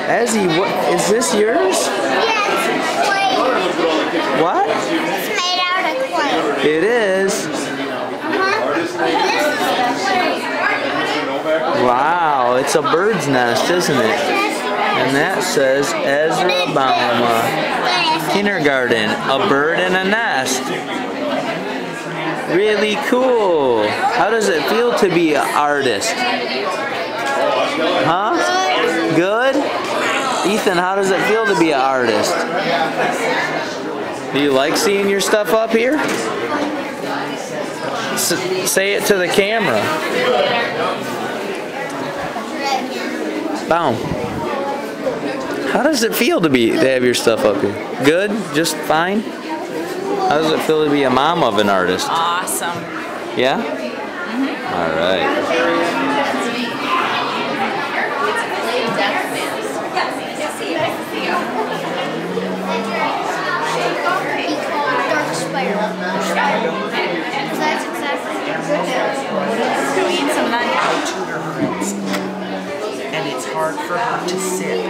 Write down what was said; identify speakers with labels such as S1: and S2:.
S1: Ezzy, what is this yours?
S2: Yeah, it's clay.
S1: What?
S2: It's made out of clay.
S1: It is. Wow, it's a bird's nest, isn't it? And that says Ezra Bauma Kindergarten, a bird in a nest. Really cool. How does it feel to be an artist? Huh? Good? Ethan, how does it feel to be an artist? Do you like seeing your stuff up here? Say it to the camera. Boom. How does it feel to have your stuff up here? Good? Just fine? How does it feel to be a mom of an artist?
S3: Awesome.
S1: Yeah? Mm-hmm. All right.
S3: And it's hard for her to sit.